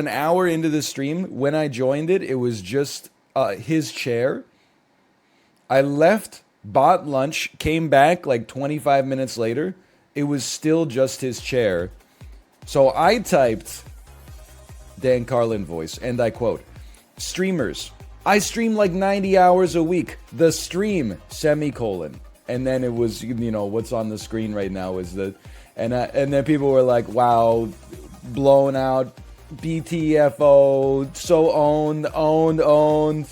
An hour into the stream, when I joined it, it was just his chair. I left, bought lunch, came back like 25 minutes later. It was still just his chair. So I typed Dan Carlin voice, and I quote, streamers, I stream like 90 hours a week. The stream, semicolon. And then it was, you know, what's on the screen right now is the, and then people were like, wow, blown out, BTFO, so owned.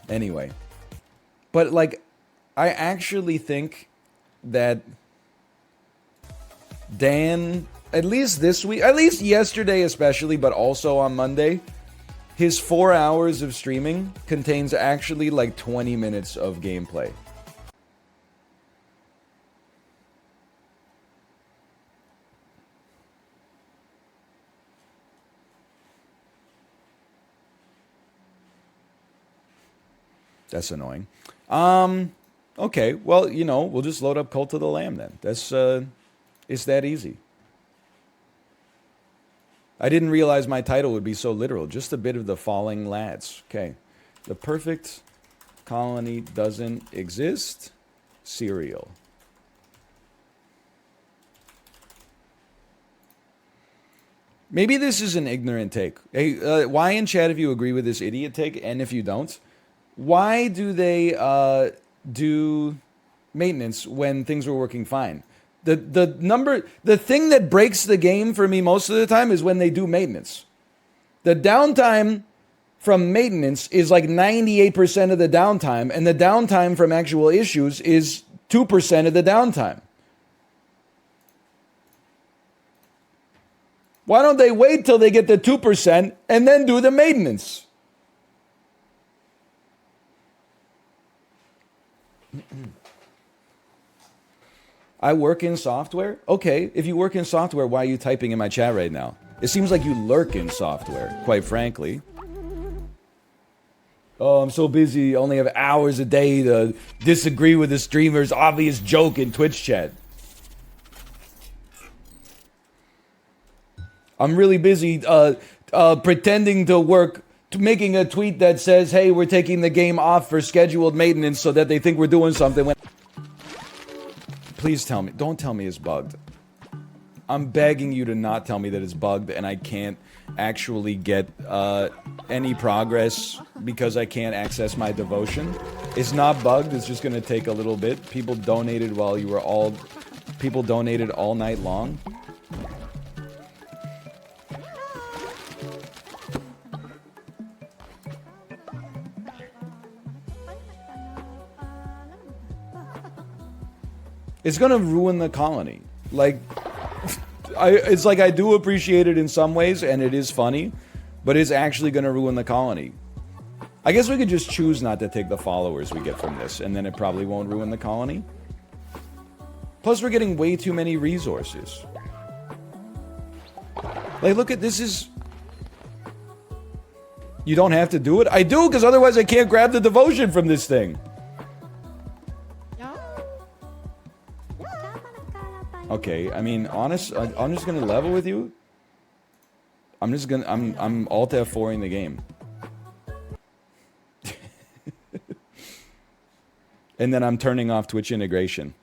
Anyway. But like, I actually think that Dan, at least this week, at least yesterday especially, but also on Monday, his 4 hours of streaming contains actually like 20 minutes of gameplay. That's annoying. Okay, well, you know, we'll just load up Cult of the Lamb then. That's, it's that easy. I didn't realize my title would be so literal. Just a bit of the falling lads. Okay. The perfect colony doesn't exist. Cereal. Maybe this is an ignorant take. Hey, why in chat if you agree with this idiot take, and if you don't, why do they do maintenance when things were working fine? The thing that breaks the game for me most of the time is when they do maintenance. The downtime from maintenance is like 98% of the downtime, and the downtime from actual issues is 2% of the downtime. Why don't they wait till they get the 2% and then do the maintenance? I work in software? Okay, if you work in software, why are you typing in my chat right now? It seems like you lurk in software, quite frankly. Oh, I'm so busy, only have hours a day to disagree with the streamer's obvious joke in Twitch chat. I'm really busy pretending to work, making a tweet that says, hey, we're taking the game off for scheduled maintenance so that they think we're doing something. When please tell me. Don't tell me it's bugged. I'm begging you to not tell me that it's bugged and I can't actually get any progress because I can't access my devotion. It's not bugged. It's just going to take a little bit. People donated while you were all... People donated all night long. It's gonna ruin the colony. Like, it's like I do appreciate it in some ways, and it is funny, but it's actually gonna ruin the colony. I guess we could just choose not to take the followers we get from this, and then it probably won't ruin the colony. Plus, we're getting way too many resources. Like, look at this is... You don't have to do it? I do, because otherwise I can't grab the devotion from this thing. Okay, I mean, honest, I'm just gonna level with you. I'm alt F4ing the game. And then I'm turning off Twitch integration.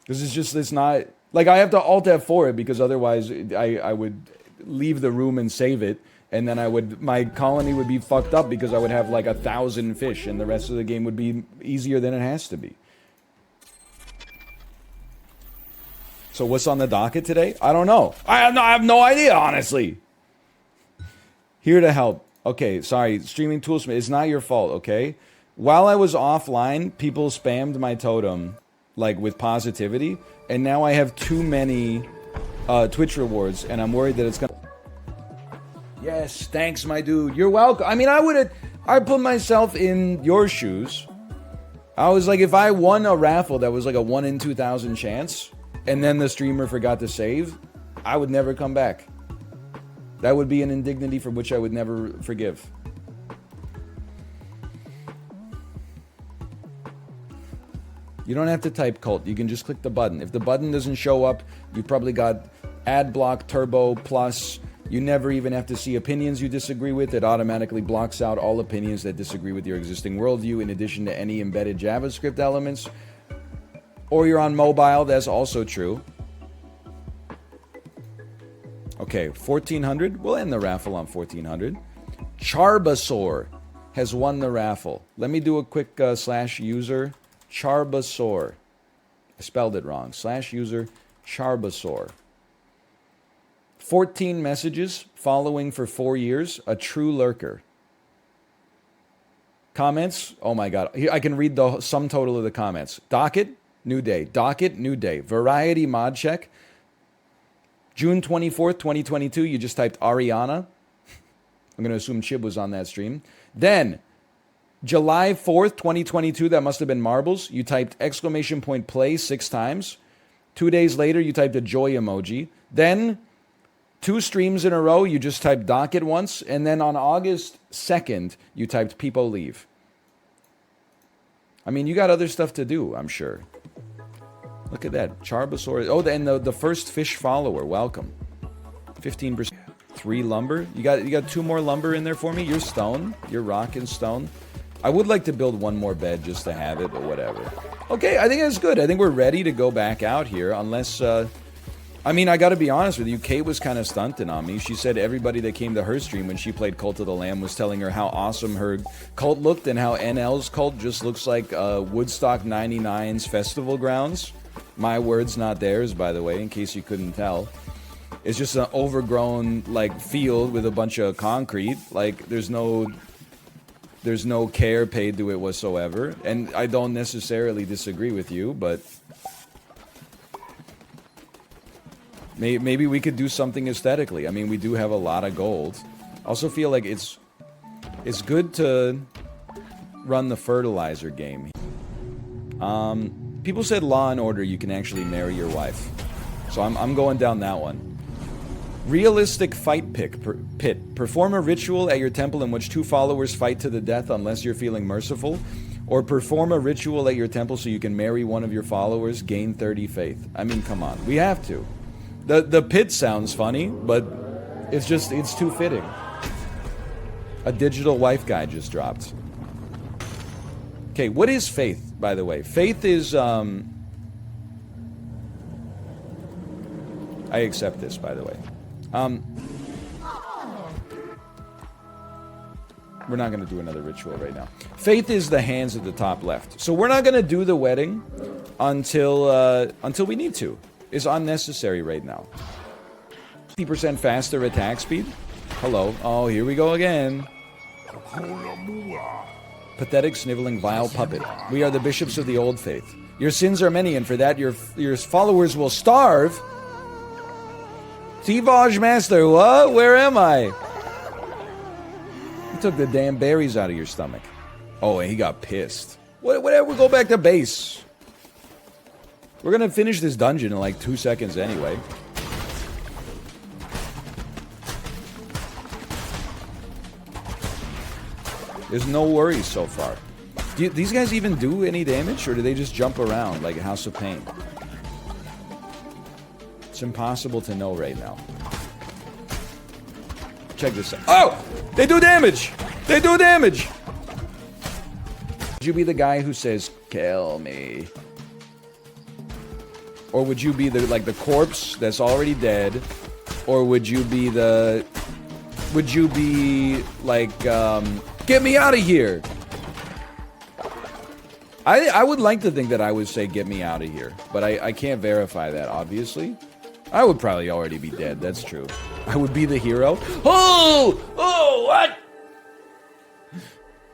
Because it's not, like I have to alt F4 it because otherwise I would leave the room and save it. And then my colony would be fucked up because I would have like 1,000 fish and the rest of the game would be easier than it has to be. So what's on the docket today? I don't know. I have no idea, honestly. Here to help. Okay, sorry. Streaming Toolsmith. It's not your fault, okay? While I was offline, people spammed my totem, like, with positivity. And now I have too many Twitch rewards. And I'm worried that it's gonna... Yes, thanks, my dude. You're welcome. I mean, I put myself in your shoes. I was like, if I won a raffle that was like a 1 in 2,000 chance... and then the streamer forgot to save, I would never come back. That would be an indignity for which I would never forgive. You don't have to type cult. You can just click the button. If the button doesn't show up, you probably got Ad block turbo plus. You never even have to see opinions you disagree with. It automatically blocks out all opinions that disagree with your existing worldview, in addition to any embedded JavaScript elements. Or you're on mobile, that's also true. Okay, 1400. We'll end the raffle on 1400. Charbasaur has won the raffle. Let me do a quick /user Charbasaur. I spelled it wrong. /user Charbasaur. 14 messages, following for 4 years, a true lurker. Comments, oh my god. Here, I can read the sum total of the comments. Docket, new day. Docket, new day. Variety mod check. June 24th, 2022, you just typed Ariana. I'm going to assume Chib was on that stream. Then, July 4th, 2022, that must have been Marbles. You typed !play 6 times. 2 days later, you typed a joy emoji. Then, 2 streams in a row, you just typed docket once. And then on August 2nd, you typed people leave. I mean, you got other stuff to do, I'm sure. Look at that. Charbasaur. Oh, and the first fish follower. Welcome. 15%. 3 lumber. You got 2 more lumber in there for me? You're stone. You're rock and stone. I would like to build 1 more bed just to have it, but whatever. Okay, I think that's good. I think we're ready to go back out here, unless... I mean, I gotta be honest with you, Kate was kind of stunting on me. She said everybody that came to her stream when she played Cult of the Lamb was telling her how awesome her cult looked and how NL's cult just looks like Woodstock 99's festival grounds. My words, not theirs, by the way, in case you couldn't tell. It's just an overgrown, like, field with a bunch of concrete. Like, there's no care paid to it whatsoever. And I don't necessarily disagree with you, but... Maybe we could do something aesthetically. I mean, we do have a lot of gold. Also feel like it's good to run the fertilizer game. People said Law and Order, you can actually marry your wife. So I'm going down that one. Realistic fight pit. Perform a ritual at your temple in which 2 followers fight to the death unless you're feeling merciful. Or perform a ritual at your temple so you can marry one of your followers, gain 30 faith. I mean, come on. We have to. The pit sounds funny, but it's too fitting. A digital wife guide just dropped. Okay, what is faith, by the way? Faith is, I accept this, by the way. We're not going to do another ritual right now. Faith is the hands at the top left. So we're not going to do the wedding until we need to. Is unnecessary right now. 50% faster attack speed? Hello. Oh, here we go again. Pathetic, sniveling, vile puppet. We are the bishops of the old faith. Your sins are many, and for that your followers will starve. T-Vaj Master, what? Where am I? You took the damn berries out of your stomach. Oh, and he got pissed. Whatever, we'll go back to base. We're gonna finish this dungeon in like 2 seconds anyway. There's no worries so far. Do these guys even do any damage, or do they just jump around like a House of Pain? It's impossible to know right now. Check this out. Oh! They do damage! They do damage! Would you be the guy who says, kill me? Or would you be the corpse that's already dead? Or would you be like, get me out of here? I would like to think that I would say get me out of here, but I can't verify that, obviously. I would probably already be dead, that's true. I would be the hero. Oh! Oh, what?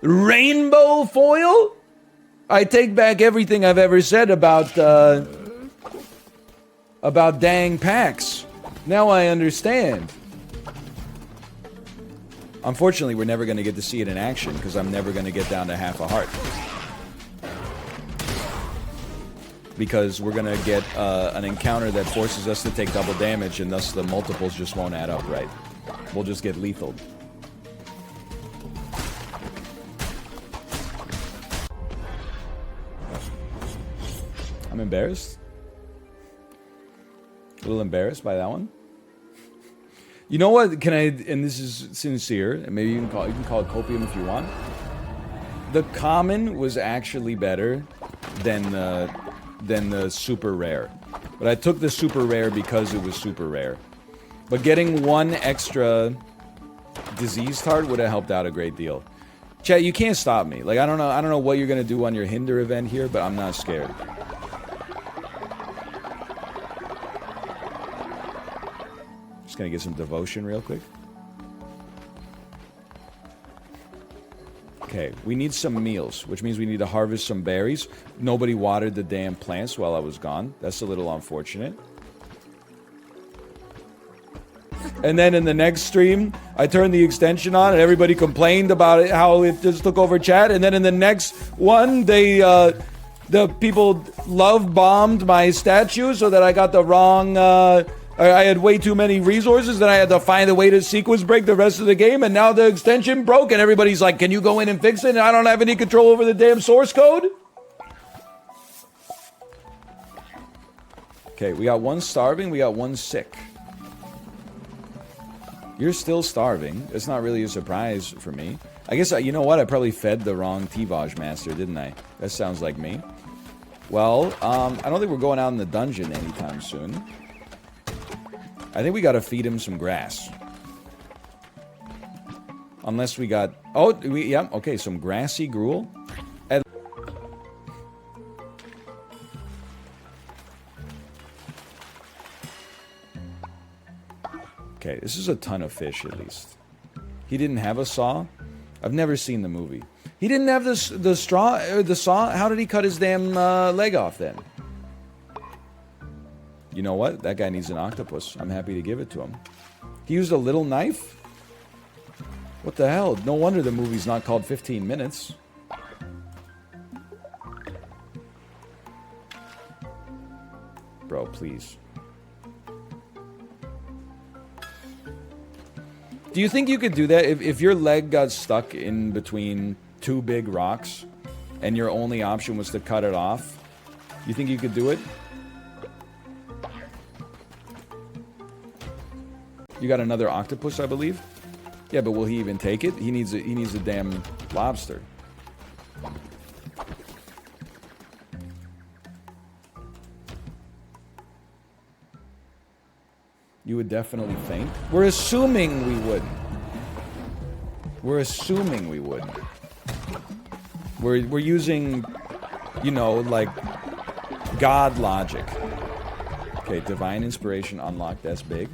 Rainbow foil? I take back everything I've ever said about dang packs. Now I understand. Unfortunately, we're never going to get to see it in action because I'm never going to get down to half a heart. Because we're going to get an encounter that forces us to take double damage, and thus the multiples just won't add up right. We'll just get lethal. I'm embarrassed. little embarrassed by that one. You know what? Can I? And this is sincere. And maybe you can call it copium if you want. The common was actually better than the super rare, but I took the super rare because it was super rare. But getting one extra disease tart would have helped out a great deal. Chat, you can't stop me. Like I don't know what you're gonna do on your Hinder event here, but I'm not scared. Just gonna get some devotion real quick. Okay, we need some meals, which means we need to harvest some berries. Nobody watered the damn plants while I was gone. That's a little unfortunate. And then in the next stream, I turned the extension on and everybody complained about it, how it just took over chat. And then in the next one, the people love bombed my statue so that I got the wrong, I had way too many resources, then I had to find a way to sequence break the rest of the game, and now the extension broke, and everybody's like, can you go in and fix it? And I don't have any control over the damn source code? Okay, we got one starving, we got one sick. You're still starving. It's not really a surprise for me. I guess, you know what? I probably fed the wrong T-Vaj master, didn't I? That sounds like me. Well, I don't think we're going out in the dungeon anytime soon. I think we gotta feed him some grass. Unless we got... Oh, yeah, okay, some grassy gruel. And okay, this is a ton of fish, at least. He didn't have a saw? I've never seen the movie. He didn't have the saw? How did he cut his damn leg off, then? You know what? That guy needs an octopus. I'm happy to give it to him. He used a little knife? What the hell? No wonder the movie's not called 15 minutes. Bro, please. Do you think you could do that? If your leg got stuck in between two big rocks and your only option was to cut it off, you think you could do it? You got another octopus, I believe? Yeah, but will he even take it? He needs a damn lobster. You would definitely faint? We're assuming we wouldn't. We're assuming we wouldn't. We're using, you know, like, God logic. Okay, divine inspiration unlocked, that's big.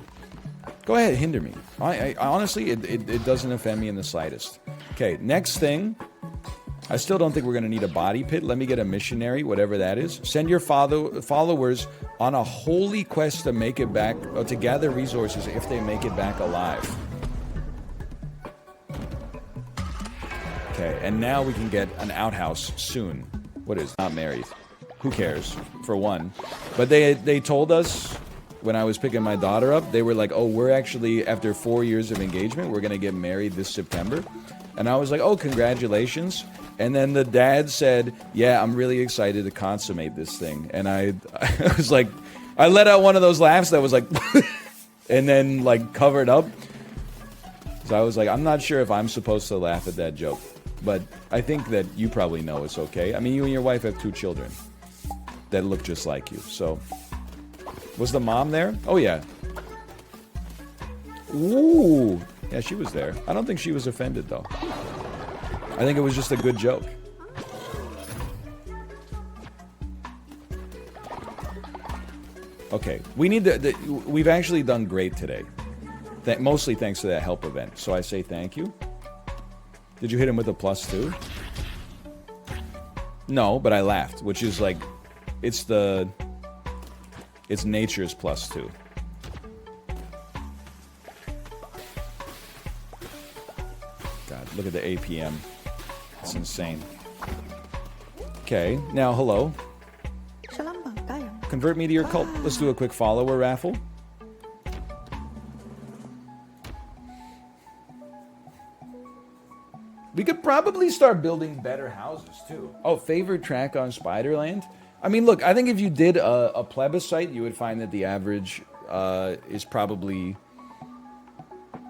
Go ahead, hinder me. I honestly, it doesn't offend me in the slightest. Okay, next thing. I still don't think we're going to need a body pit. Let me get a missionary, whatever that is. Send your followers on a holy quest to make it back, or to gather resources if they make it back alive. Okay, and now we can get an outhouse soon. What is? Not married. Who cares? For one. But they told us... When I was picking my daughter up, they were like, oh, we're actually, after 4 years of engagement, we're going to get married this September. And I was like, oh, congratulations. And then the dad said, yeah, I'm really excited to consummate this thing. And I was like, I let out one of those laughs that was like, and then like covered up. So I was like, I'm not sure if I'm supposed to laugh at that joke. But I think that you probably know it's okay. I mean, you and your wife have 2 children that look just like you, so... Was the mom there? Oh, yeah. Ooh. Yeah, she was there. I don't think she was offended, though. I think it was just a good joke. Okay. We need to... We've actually done great today. Mostly thanks to that help event. So I say thank you. Did you hit him with a +2? No, but I laughed, which is like... It's the... It's nature's +2. God, look at the APM. It's insane. Okay, now hello. Convert me to your cult. Let's do a quick follower raffle. We could probably start building better houses too. Oh, favorite track on Spiderland? I mean, look, I think if you did a plebiscite, you would find that the average is probably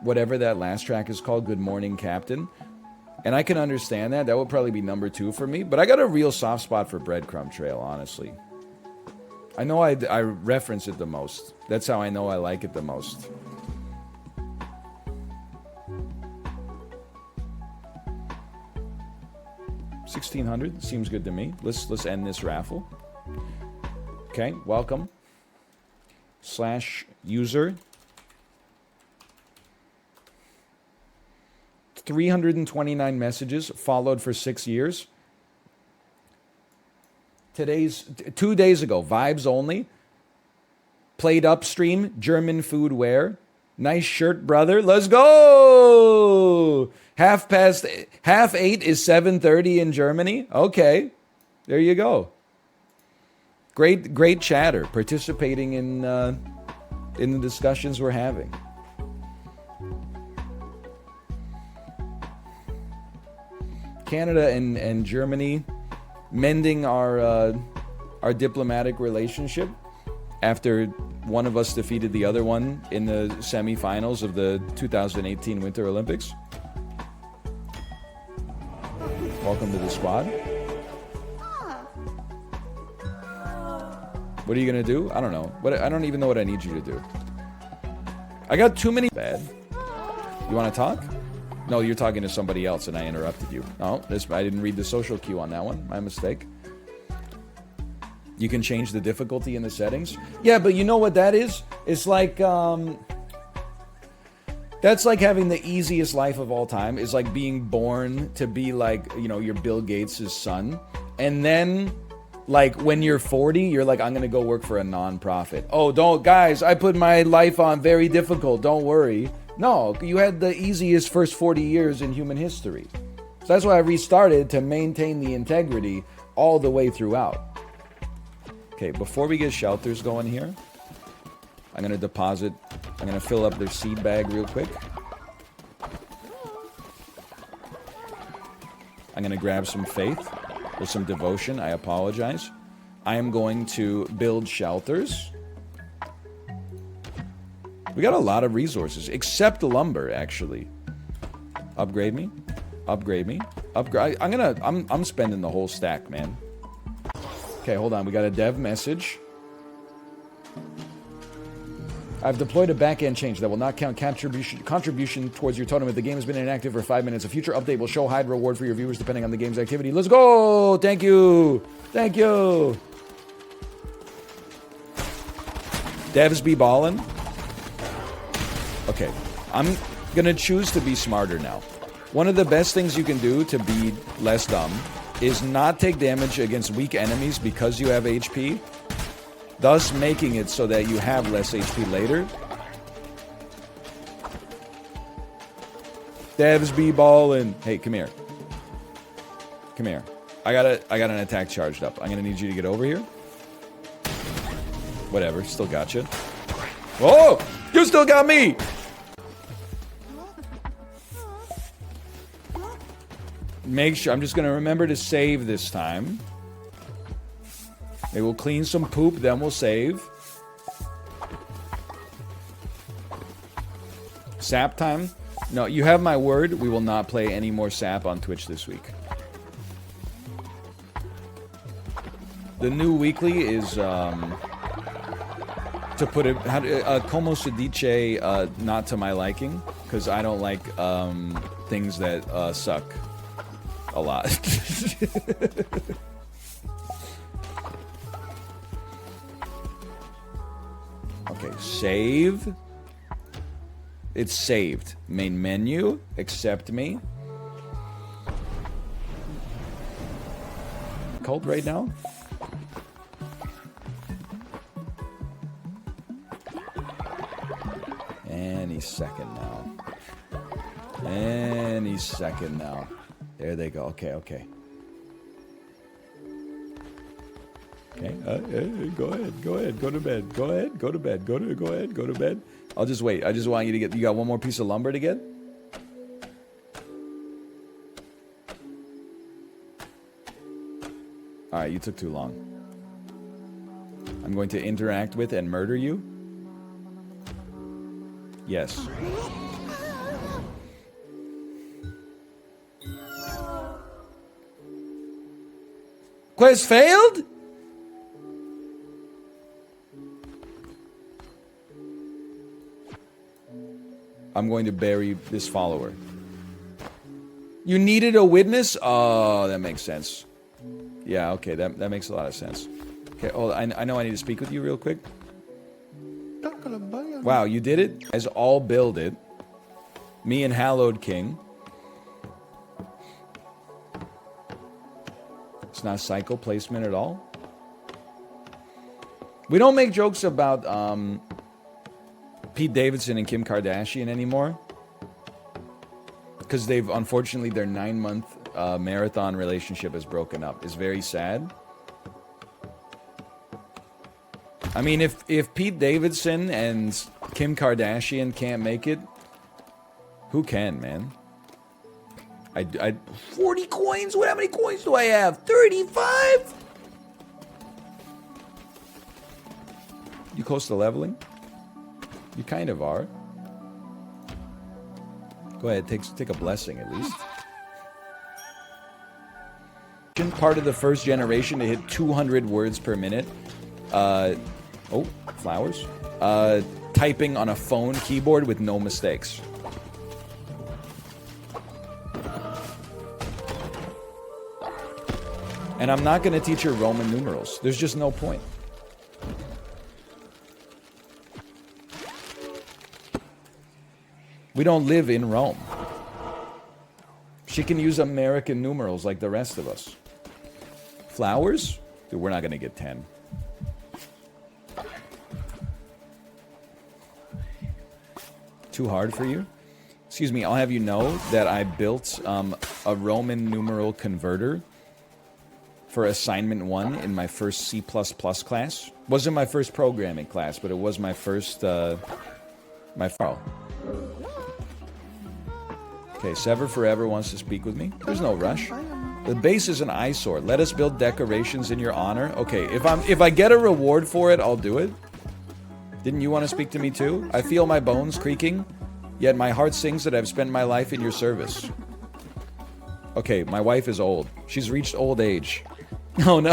whatever that last track is called, Good Morning Captain. And I can understand that. That would probably be number 2 for me. But I got a real soft spot for Breadcrumb Trail, honestly. I know I reference it the most. That's how I know I like it the most. $1,600 seems good to me. Let's end this raffle. Okay, welcome. /user 329 messages, followed for 6 years. 2 days ago, vibes only. Played upstream, German food wear. Nice shirt, brother. Let's go! 8:30 is 7:30 in Germany. Okay, there you go. Great chatter, participating in the discussions we're having. Canada and Germany mending our diplomatic relationship after one of us defeated the other one in the semifinals of the 2018 Winter Olympics. Welcome to the squad. What are you gonna do? I don't know. I don't even know what I need you to do. I got too many. Bad. You want to talk? No, you're talking to somebody else, and I interrupted you. Oh, I didn't read the social cue on that one. My mistake. You can change the difficulty in the settings. Yeah, but you know what that is? It's like that's like having the easiest life of all time. It's like being born to be like, you know, you're Bill Gates' son, and then like when you're 40, you're like, I'm gonna go work for a non-profit. Oh, don't, guys, I put my life on very difficult. Don't worry. No, you had the easiest first 40 years in human history. So that's why I restarted, to maintain the integrity all the way throughout. Okay, before we get shelters going here, I'm gonna fill up their seed bag real quick. I'm gonna grab some faith or some devotion. I apologize. I am going to build shelters. We got a lot of resources, except the lumber, actually. Upgrade me. Upgrade me. Upgrade. I'm spending the whole stack, man. Okay, hold on. We got a dev message. I've deployed a backend change that will not count contribution towards your totem if the game has been inactive for 5 minutes. A future update will show high reward for your viewers depending on the game's activity. Let's go! Thank you! Thank you! Devs be ballin'. Okay, I'm gonna choose to be smarter now. One of the best things you can do to be less dumb is not take damage against weak enemies because you have HP, thus making it so that you have less HP later. Devs be ballin'. Hey, come here. Come here. I got an attack charged up. I'm gonna need you to get over here. Whatever, still got you. Oh! You still got me! Make sure, I'm just gonna remember to save this time. Maybe we'll clean some poop, then we'll save. Sap time? No, you have my word, we will not play any more sap on Twitch this week. The new weekly is, to put it, como se dice, not to my liking, because I don't like, things that, suck a lot. Okay, save. It's saved. Main menu, accept me. Cult right now? Any second now. Any second now. There they go. Okay, okay. Okay, go ahead, go ahead, go to bed, go ahead, go to bed, go ahead, go to bed. I'll just wait. I just want you to get, you got one more piece of lumber to get? Alright, you took too long. I'm going to interact with and murder you. Yes. Quest failed? I'm going to bury this follower. You needed a witness? Oh, that makes sense. Yeah, okay, that makes a lot of sense. Okay, hold on. I know I need to speak with you real quick. Wow, you did it? As all build it. Me and Hallowed King. It's not cycle placement at all. We don't make jokes about Pete Davidson and Kim Kardashian anymore. Because they've, unfortunately, their 9-month marathon relationship has broken up. It's very sad. I mean, if Pete Davidson and Kim Kardashian can't make it, who can, man? I 40 coins? What? How many coins do I have? 35? You close to leveling? You kind of are. Go ahead, take a blessing at least. Part of the first generation to hit 200 words per minute. Oh, flowers. Typing on a phone keyboard with no mistakes. And I'm not going to teach her Roman numerals. There's just no point. We don't live in Rome. She can use American numerals like the rest of us. Flowers? Dude, we're not going to get 10. Too hard for you? Excuse me, I'll have you know that I built a Roman numeral converter for assignment 1 in my first C++ class. Wasn't my first programming class, but it was my first, my file. Okay, Sever Forever wants to speak with me. There's no rush. The base is an eyesore. Let us build decorations in your honor. Okay, if I get a reward for it, I'll do it. Didn't you want to speak to me too? I feel my bones creaking, yet my heart sings that I've spent my life in your service. Okay, my wife is old. She's reached old age. Oh no.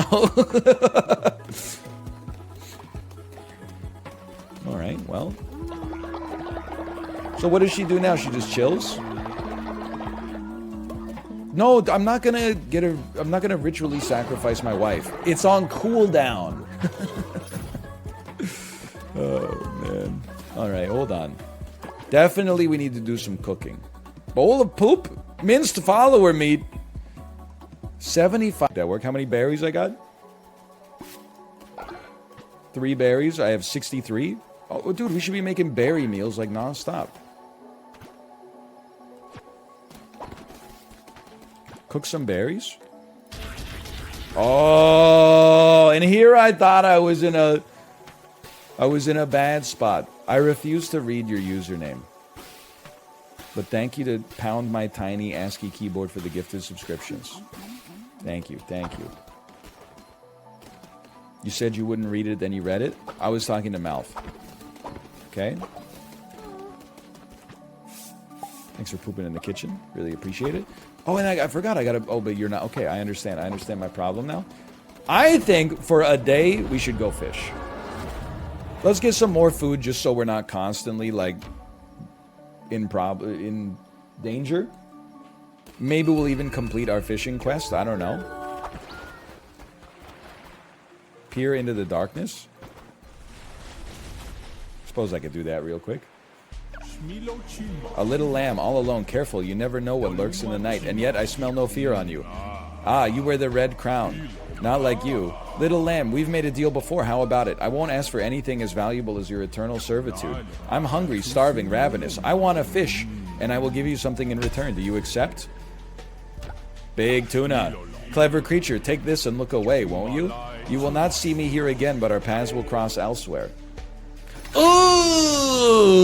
Alright, well. So what does she do now? She just chills? No, I'm not gonna ritually sacrifice my wife. It's on cooldown. Oh man. Alright, hold on. Definitely we need to do some cooking. Bowl of poop? Minced follower meat. 75. That work? How many berries I got? 3 berries. I have 63. Oh, dude, we should be making berry meals like non-stop. Cook some berries. Oh, and here I thought I was in a bad spot. I refuse to read your username. But thank you to Pound My Tiny ASCII Keyboard for the gifted subscriptions. Thank you, thank you. You said you wouldn't read it, then you read it? I was talking to Mouth. Okay? Thanks for pooping in the kitchen. Really appreciate it. Oh, and I forgot I gotta... Oh, but you're not... Okay, I understand. I understand my problem now. I think for a day, we should go fish. Let's get some more food just so we're not constantly, like, in danger. Maybe we'll even complete our fishing quest. I don't know. Peer into the darkness. Suppose I could do that real quick. A little lamb all alone. Careful, you never know what lurks in the night. And yet I smell no fear on you. Ah, you wear the red crown. Not like you. Little lamb, we've made a deal before. How about it? I won't ask for anything as valuable as your eternal servitude. I'm hungry, starving, ravenous. I want a fish, and I will give you something in return. Do you accept? Big tuna. Clever creature, take this and look away, won't you? You will not see me here again, but our paths will cross elsewhere. Ooh!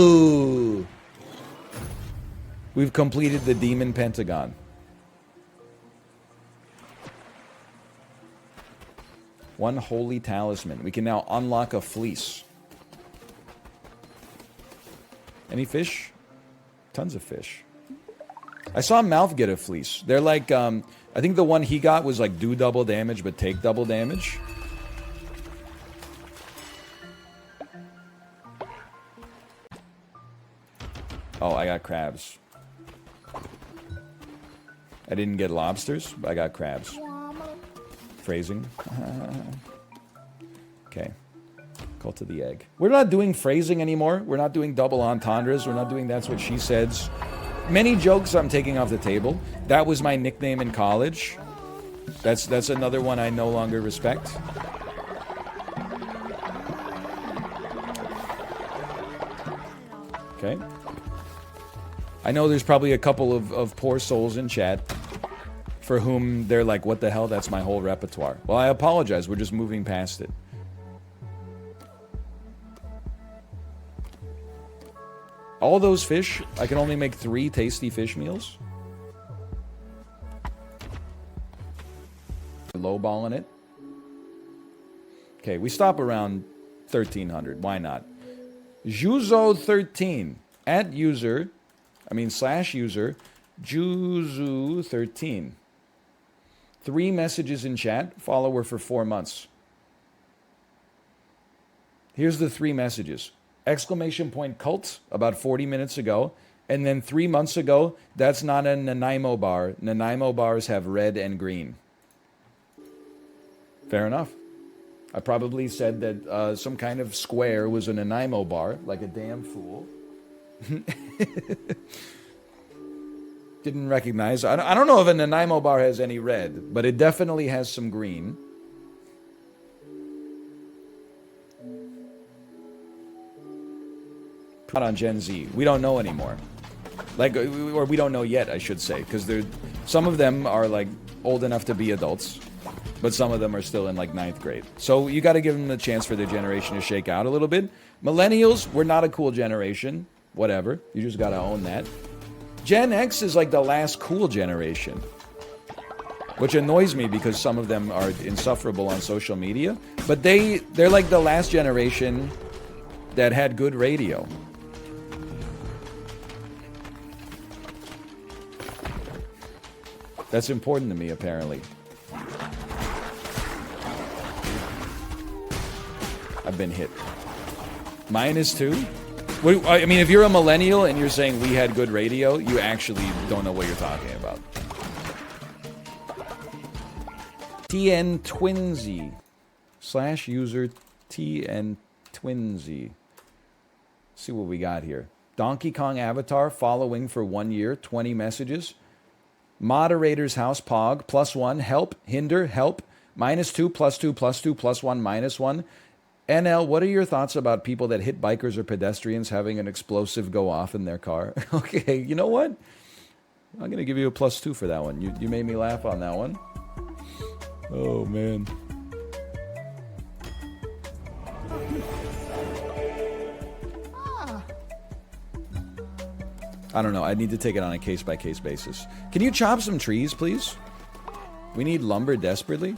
We've completed the Demon Pentagon. One holy talisman. We can now unlock a fleece. Any fish? Tons of fish. I saw Mouth get a fleece. They're like, I think the one he got was like do double damage but take double damage. Oh, I got crabs. I didn't get lobsters, but I got crabs. Phrasing. Okay. Cult of the egg. We're not doing phrasing anymore. We're not doing double entendres. We're not doing that's what she says. Many jokes I'm taking off the table. That was my nickname in college. That's another one I no longer respect. Okay. I know there's probably a couple of poor souls in chat for whom they're like, what the hell, that's my whole repertoire. Well, I apologize, we're just moving past it. All those fish, I can only make 3 tasty fish meals. Lowballing it. Okay, we stop around 1300, why not? Juzo13, at user, / user, Juzu13. 3 messages in chat, follower for 4 months. Here's the 3 messages. Exclamation point cult about 40 minutes ago. And then 3 months ago, that's not a Nanaimo bar. Nanaimo bars have red and green. Fair enough. I probably said that some kind of square was a Nanaimo bar, like a damn fool. Didn't recognize. I don't know if a Nanaimo bar has any red, but it definitely has some green. Not on Gen Z. We don't know anymore. Like, or we don't know yet, I should say, because some of them are like old enough to be adults, but some of them are still in like 9th grade. So you got to give them the chance for their generation to shake out a little bit. Millennials, we're not a cool generation. Whatever. You just got to own that. Gen X is like the last cool generation, which annoys me because some of them are insufferable on social media, but they're like the last generation that had good radio. That's important to me, apparently. I've been hit. -2? I mean, if you're a millennial and you're saying we had good radio, you actually don't know what you're talking about. TN Twinsy / user TN Twinsy. See what we got here. Donkey Kong avatar following for 1 year, 20 messages. Moderator's house pog +1 help hinder help -2 +2 +2 +1 -1. NL, what are your thoughts about people that hit bikers or pedestrians having an explosive go off in their car? Okay, you know what? I'm going to give you a +2 for that one. You made me laugh on that one. Oh, man. I don't know. I need to take it on a case-by-case basis. Can you chop some trees, please? We need lumber desperately.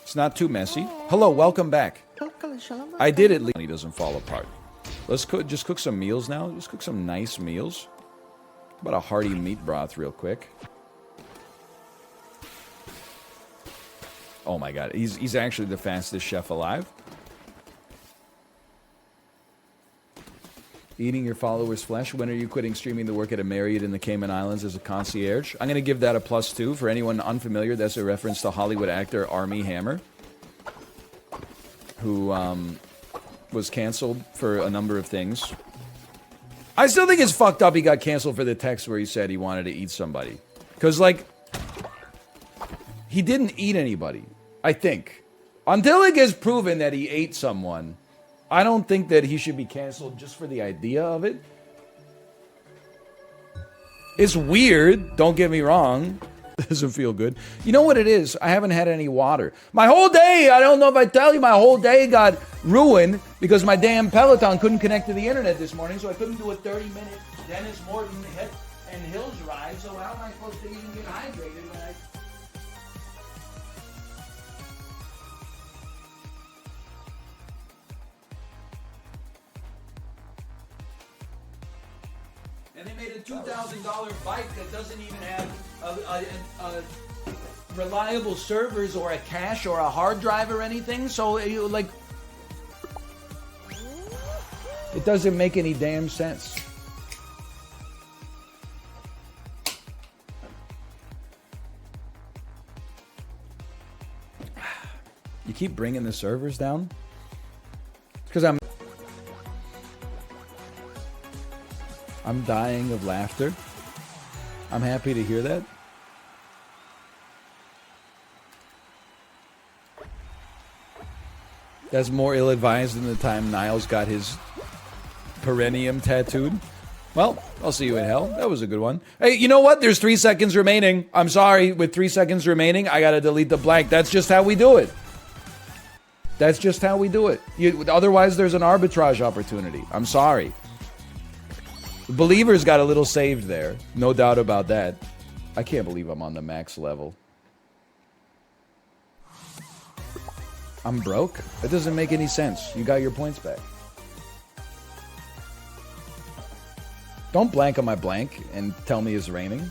It's not too messy. Hello, welcome back. I did at least. He doesn't fall apart. Let's just cook some meals now. Just cook some nice meals. How about a hearty meat broth real quick? Oh my god, he's actually the fastest chef alive. Eating your followers' flesh. When are you quitting streaming to work at a Marriott in the Cayman Islands as a concierge? I'm going to give that a +2. For anyone unfamiliar, that's a reference to Hollywood actor Armie Hammer, who was canceled for a number of things. I still think it's fucked up he got canceled for the text where he said he wanted to eat somebody. Because, like, he didn't eat anybody, I think. Until it gets proven that he ate someone, I don't think that he should be canceled just for the idea of it. It's weird, don't get me wrong. It doesn't feel good. You know what it is? I haven't had any water. My whole day, I don't know if I tell you, my whole day got ruined because my damn Peloton couldn't connect to the internet this morning, so I couldn't do a 30-minute Dennis Morton hip and hills ride, so how am I supposed to even get hydrated when I... And they made a $2,000 bike that doesn't even have a reliable servers or a cache or a hard drive or anything. So like, it doesn't make any damn sense. You keep bringing the servers down? Because I'm dying of laughter. I'm happy to hear that. That's more ill-advised than the time Niles got his perineum tattooed. Well, I'll see you in hell. That was a good one. Hey, you know what? There's 3 seconds remaining. I'm sorry. With 3 seconds remaining, I gotta delete the blank. That's just how we do it. That's just how we do it. Otherwise, there's an arbitrage opportunity. I'm sorry. Believers got a little saved there. No doubt about that. I can't believe I'm on the max level. I'm broke? That doesn't make any sense. You got your points back. Don't blank on my blank and tell me it's raining.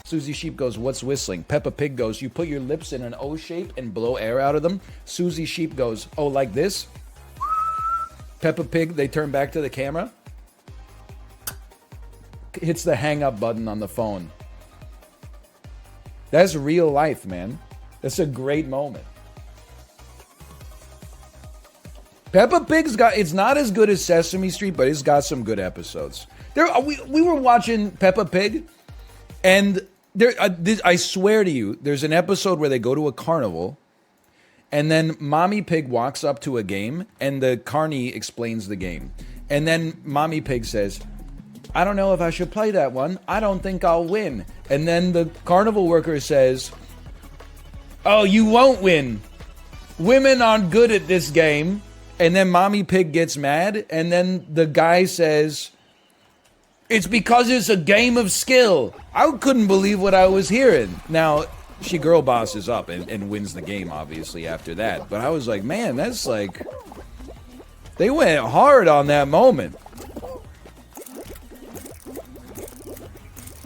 Susie Sheep goes, what's whistling? Peppa Pig goes, you put your lips in an O shape and blow air out of them. Susie Sheep goes, oh, like this? Peppa Pig, they turn back to the camera. Hits the hang up button on the phone. That's real life, man. That's a great moment. Peppa Pig's got, it's not as good as Sesame Street, but it's got some good episodes. We were watching Peppa Pig, and I swear to you, there's an episode where they go to a carnival, and then Mommy Pig walks up to a game, and the carny explains the game. And then Mommy Pig says, I don't know if I should play that one. I don't think I'll win. And then the carnival worker says, oh, you won't win. Women aren't good at this game. And then Mommy Pig gets mad, and then the guy says, it's because it's a game of skill. I couldn't believe what I was hearing. Now, she girl bosses up and wins the game, obviously, after that. But I was like, man, that's like... They went hard on that moment.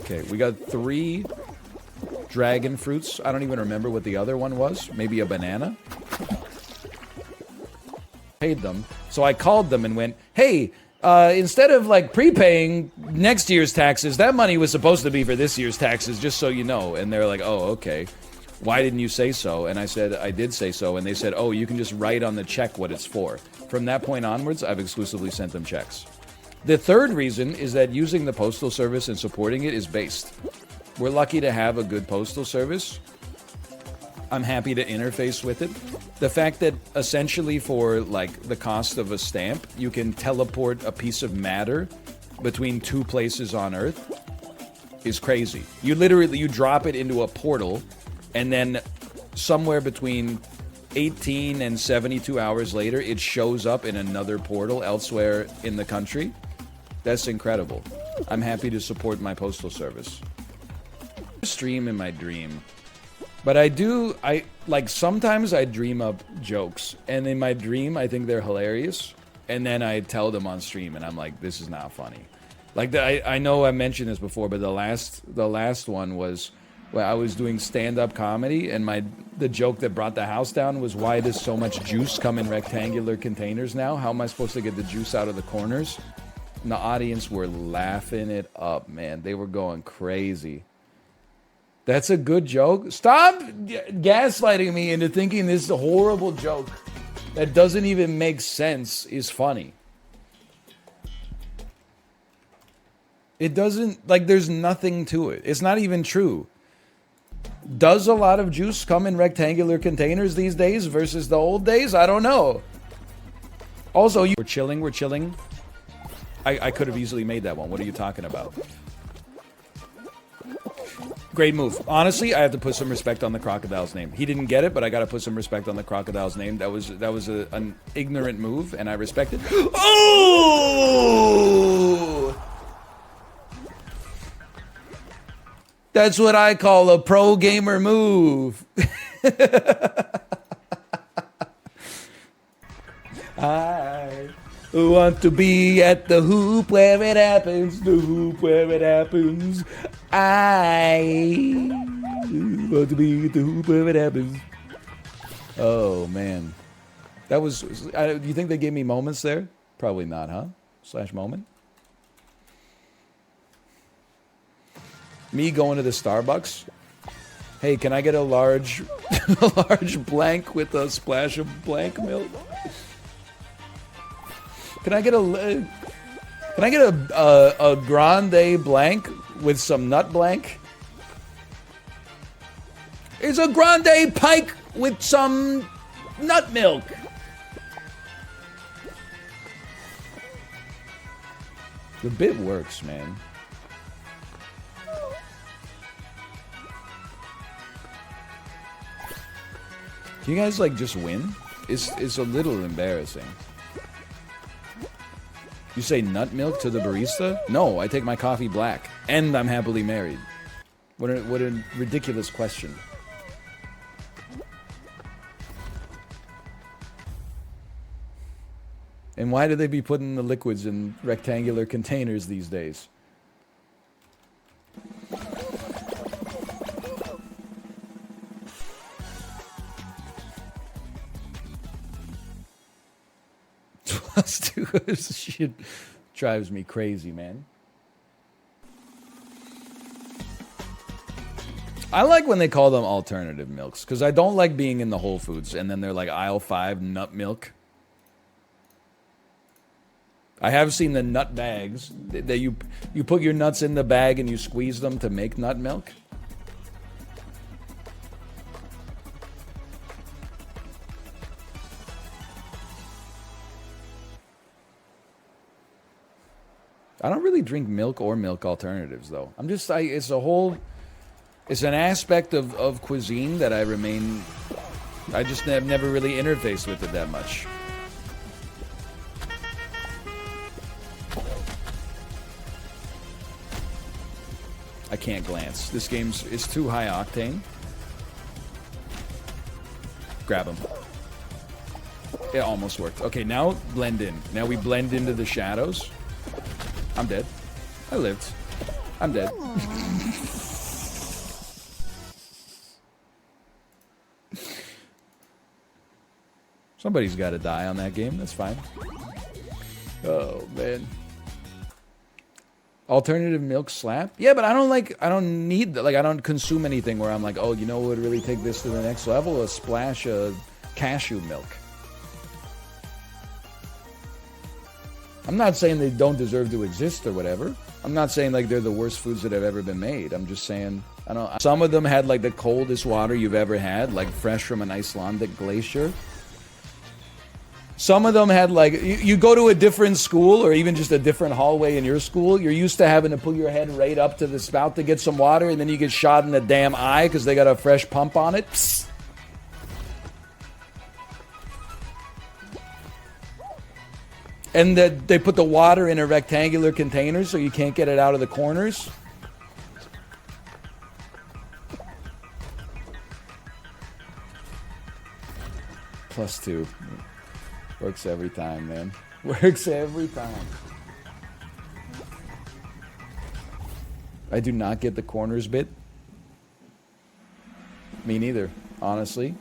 Okay, we got 3 dragon fruits. I don't even remember what the other one was. Maybe a banana? Paid them. So I called them and went, hey, instead of like prepaying next year's taxes, that money was supposed to be for this year's taxes, just so you know. And they're like, oh, okay. Why didn't you say so? And I said, I did say so. And they said, oh, you can just write on the check what it's for. From that point onwards, I've exclusively sent them checks. The third reason is that using the postal service and supporting it is based. We're lucky to have a good postal service. I'm happy to interface with it. The fact that essentially for like the cost of a stamp, you can teleport a piece of matter between 2 places on Earth is crazy. You drop it into a portal, and then somewhere between 18 and 72 hours later, it shows up in another portal elsewhere in the country. That's incredible. I'm happy to support my postal service. Stream in my dream. But sometimes I dream up jokes, and in my dream, I think they're hilarious, and then I tell them on stream, and I'm like, this is not funny. Like, I know I mentioned this before, but the last one was, where I was doing stand-up comedy, and the joke that brought the house down was, why does so much juice come in rectangular containers now? How am I supposed to get the juice out of the corners? And the audience were laughing it up, man. They were going crazy. That's a good joke. Stop gaslighting me into thinking this horrible joke that doesn't even make sense is funny. It doesn't, like, there's nothing to it. It's not even true. Does a lot of juice come in rectangular containers these days versus the old days? I don't know. Also, we're chilling. I could have easily made that one. What are you talking about? Great move. Honestly, I have to put some respect on the crocodile's name. He didn't get it, but I got to put some respect on the crocodile's name. That was an ignorant move, and I respect it. Oh! That's what I call a pro gamer move. Hi. Want to be at the hoop where it happens, the hoop where it happens. I want to be at the hoop where it happens. Oh, man. That was... do you think they gave me moments there? Probably not, huh? Slash moment. Me going to the Starbucks. Hey, can I get a large... a large blank with a splash of blank milk? Can I get a... Can I get a grande blank with some nut blank? It's a grande pike with some nut milk. The bit works, man. Can you guys, like, just win? It's a little embarrassing. You say nut milk to the barista? No, I take my coffee black. And I'm happily married. What a ridiculous question. And why do they be putting the liquids in rectangular containers these days? Shit drives me crazy, man. I like when they call them alternative milks, because I don't like being in the Whole Foods and then they're like aisle 5 nut milk. I have seen the nut bags that you put your nuts in the bag and you squeeze them to make nut milk. I don't really drink milk or milk alternatives, though. It's an aspect of cuisine that I just have never really interfaced with it that much. I can't glance. This it's too high octane. Grab him. It almost worked. Okay, now blend in. Now we blend into the shadows. I'm dead. I lived. I'm dead. Somebody's got to die on that game. That's fine. Oh, man. Alternative milk slap? Yeah, but I don't need that. Like, I don't consume anything where I'm like, oh, you know what would really take this to the next level? A splash of cashew milk. I'm not saying they don't deserve to exist or whatever. I'm not saying like they're the worst foods that have ever been made. I'm just saying, I don't know. Some of them had like the coldest water you've ever had, like fresh from an Icelandic glacier. Some of them had like, you go to a different school or even just a different hallway in your school, you're used to having to put your head right up to the spout to get some water, and then you get shot in the damn eye because they got a fresh pump on it. Psst. And they put the water in a rectangular container so you can't get it out of the corners. +2. Works every time, man. Works every time. I do not get the corners bit. Me neither, honestly.